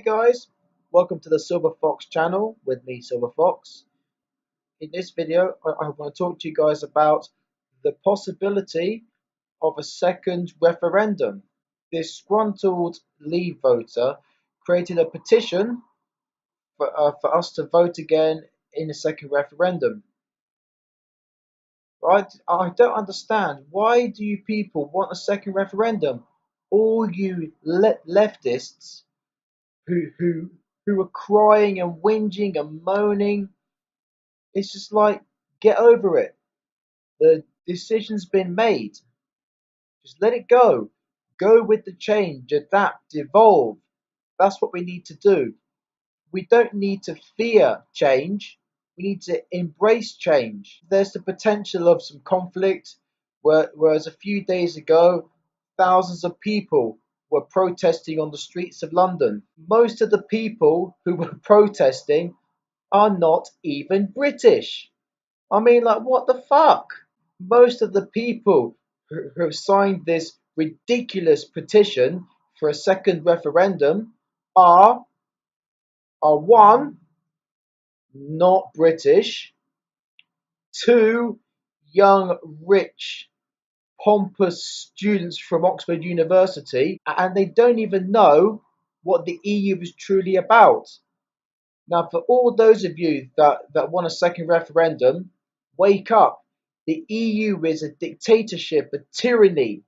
Hey guys, welcome to the Silver Fox channel with me, Silver Fox. In this video, I want to talk to you guys about the possibility of a second referendum. This disgruntled Leave voter created a petition for us to vote again in a second referendum. I don't understand. Why do you people want a second referendum? All you leftists who are crying and whinging and moaning. It's just like, get over it. The decision's been made. Just let it go. Go with the change, adapt, evolve. That's what we need to do. We don't need to fear change. We need to embrace change. There's the potential of some conflict, whereas a few days ago, thousands of people were protesting on the streets of London. Most of the people who were protesting are not even British. I mean, like, what the fuck? Most of the people who have signed this ridiculous petition for a second referendum are one, not British, two, young, rich, pompous students from Oxford University, and they don't even know what the EU is truly about. Now, for all those of you that want a second referendum, wake up. The EU is a dictatorship, a tyranny,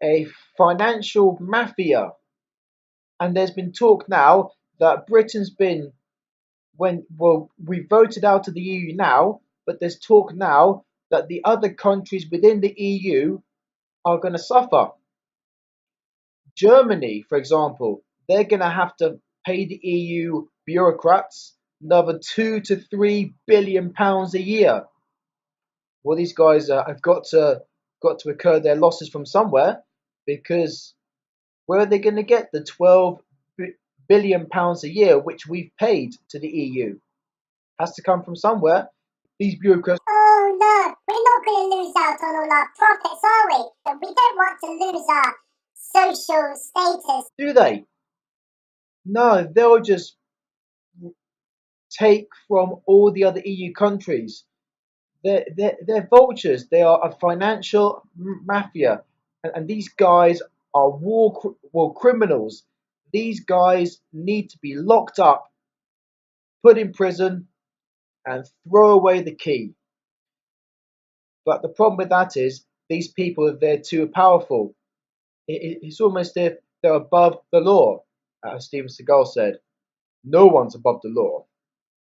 a financial mafia. And there's been talk now that Britain's been, we voted out of the EU now, but there's talk now that the other countries within the EU are going to suffer. Germany, for example, they're going to have to pay the EU bureaucrats another £2 to £3 billion a year. Well, these guys have got to incur their losses from somewhere, because where are they going to get the £12 billion a year which we've paid to the EU? Has to come from somewhere. These bureaucrats. Oh no, we're not going to lose out on all our profits, are we? We don't want to lose our social status. Do they? No, they'll just take from all the other EU countries. They're vultures. They are a financial mafia, and these guys are war criminals. These guys need to be locked up, put in prison, and throw away the key. But the problem with that is these people, they're too powerful. It's almost as if they're above the law, as Steven Seagal said. No one's above the law,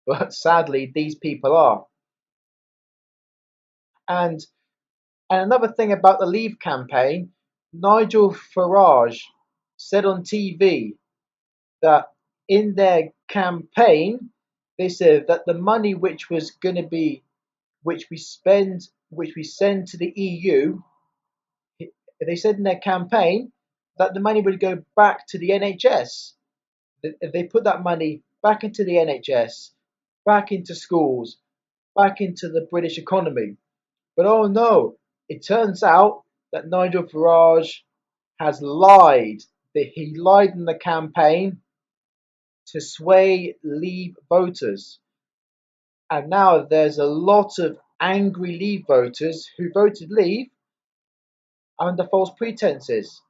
but sadly these people are. And another thing about the Leave campaign, Nigel Farage said on TV that in their campaign, they said that the money which was going to be, which we send to the EU, they said in their campaign that the money would go back to the NHS. They put that money back into the NHS, back into schools, back into the British economy. But oh no, it turns out that Nigel Farage has lied. He lied in the campaign to sway Leave voters. And now there's a lot of angry Leave voters who voted Leave under false pretenses.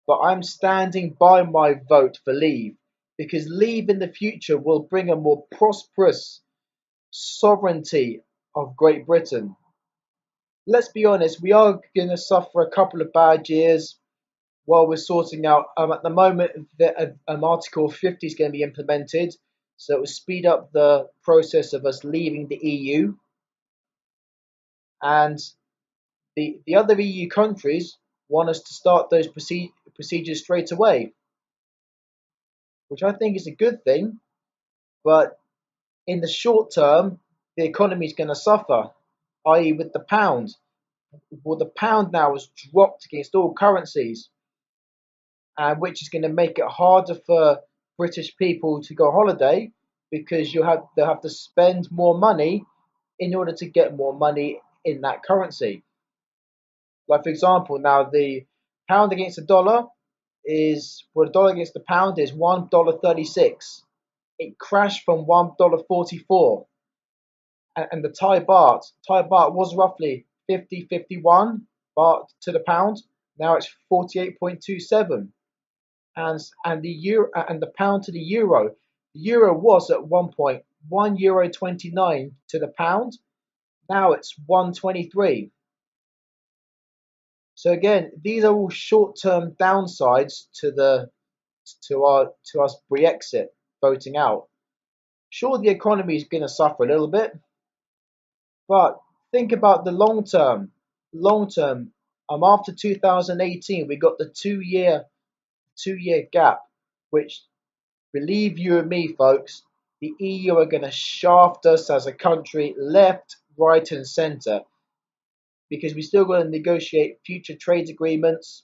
But I'm standing by my vote for Leave, because Leave in the future will bring a more prosperous sovereignty of Great Britain. Let's be honest, we are going to suffer a couple of bad years while we're sorting out. At the moment, Article 50 is going to be implemented, so it will speed up the process of us leaving the EU. And the other EU countries want us to start those procedures straight away, which I think is a good thing. But in the short term, the economy is going to suffer, i.e. with the pound. Well, the pound now has dropped against all currencies, which is going to make it harder for British people to go on holiday, because they'll have to spend more money in order to get more money in that currency. Like, for example, now the pound against the dollar is, well, the dollar against the pound is $1.36. It crashed from $1.44. And the Thai baht was roughly 50.51 baht to the pound. Now it's 48.27. And the euro and the pound to the euro. The euro was at one point €1.29 to the pound. Now it's 1.23. So again, these are all short-term downsides to us Brexit voting out. Sure, the economy is going to suffer a little bit, but think about the long term. Long term, after 2018, we got the two year gap, which, believe you and me, folks, the EU are going to shaft us as a country left, right, and centre, because we still got to negotiate future trade agreements.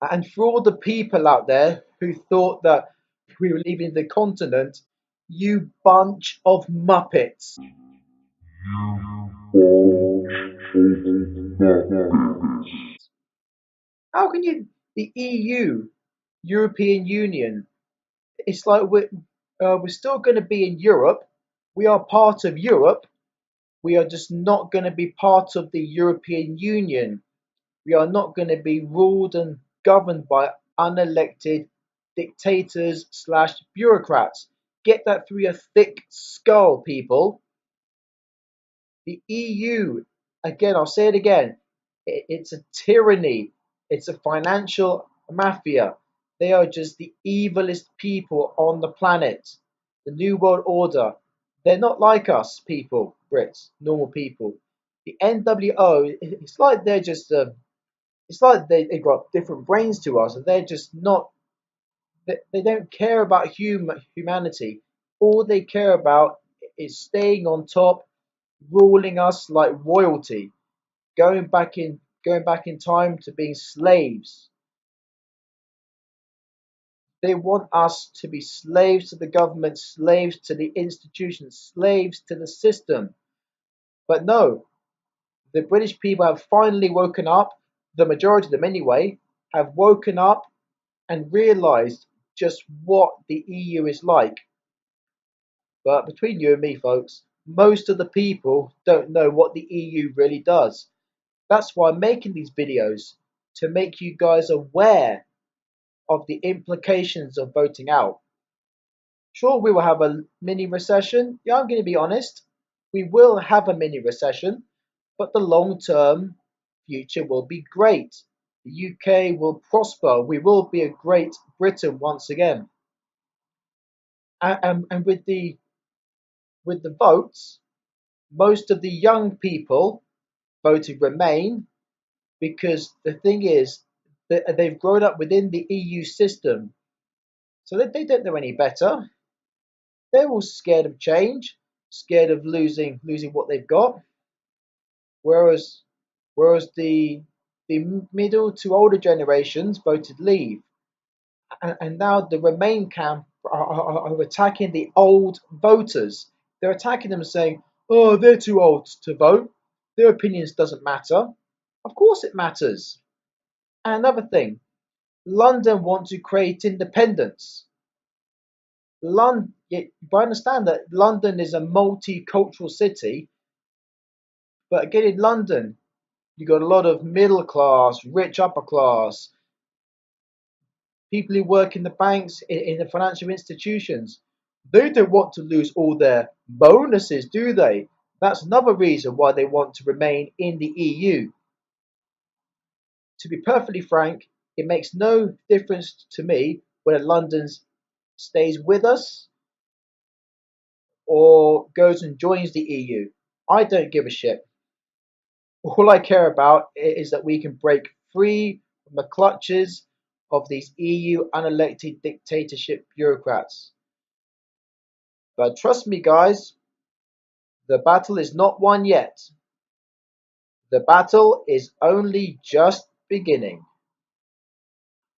And for all the people out there who thought that we were leaving the continent, you bunch of muppets. How can you, the EU, European Union, it's like we're still going to be in Europe. We are part of Europe. We are just not going to be part of the European Union. We are not going to be ruled and governed by unelected dictators slash bureaucrats. Get that through your thick skull, people. The EU, again, I'll say it again, it's a tyranny. It's a financial mafia. They are just the evilest people on the planet. The New World Order. They're not like us, people, Brits, normal people. The NWO, it's like they're just it's like they got different brains to us. They're just not. They don't care about humanity. All they care about is staying on top, ruling us like royalty, going back in time to being slaves. They want us to be slaves to the government, slaves to the institutions, slaves to the system. But no, the British people have finally woken up. The majority of them, anyway, have woken up and realised just what the EU is like. But between you and me, folks, most of the people don't know what the EU really does. That's why I'm making these videos, to make you guys aware of the implications of voting out. Sure, we will have a mini recession. Yeah, I'm going to be honest. We will have a mini recession, but the long term future will be great. The UK will prosper. We will be a great Britain once again. And with the votes, most of the young people voted Remain, because the thing is that they've grown up within the EU system, so they don't know any better. They're all scared of change, scared of losing what they've got. Whereas whereas the middle to older generations voted Leave, and now the Remain camp are attacking the old voters. They're attacking them, saying, "Oh, they're too old to vote. Their opinions doesn't matter." Of course, it matters. And another thing, London want to create independence. London, I understand that London is a multicultural city, but again, in London, you got a lot of middle class, rich upper class, people who work in the banks, in the financial institutions. They don't want to lose all their bonuses, do they? That's another reason why they want to remain in the EU. To be perfectly frank, it makes no difference to me whether London stays with us or goes and joins the EU. I don't give a shit. All I care about is that we can break free from the clutches of these EU unelected dictatorship bureaucrats. But trust me, guys, the battle is not won yet. The battle is only just beginning.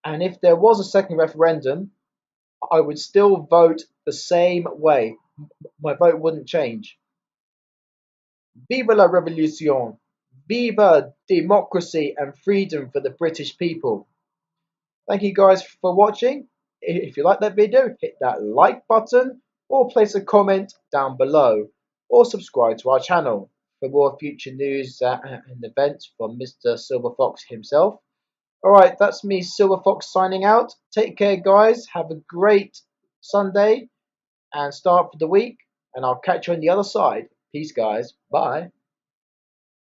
And if there was a second referendum, I would still vote the same way. My vote wouldn't change. Viva la revolution! Viva democracy and freedom for the British people! Thank you guys for watching. If you like that video, hit that like button or place a comment down below or subscribe to our channel for more future news and events from Mr. Silver Fox himself. Alright, that's me, Silver Fox, signing out. Take care, guys. Have a great Sunday and start for the week, and I'll catch you on the other side. Peace, guys. Bye.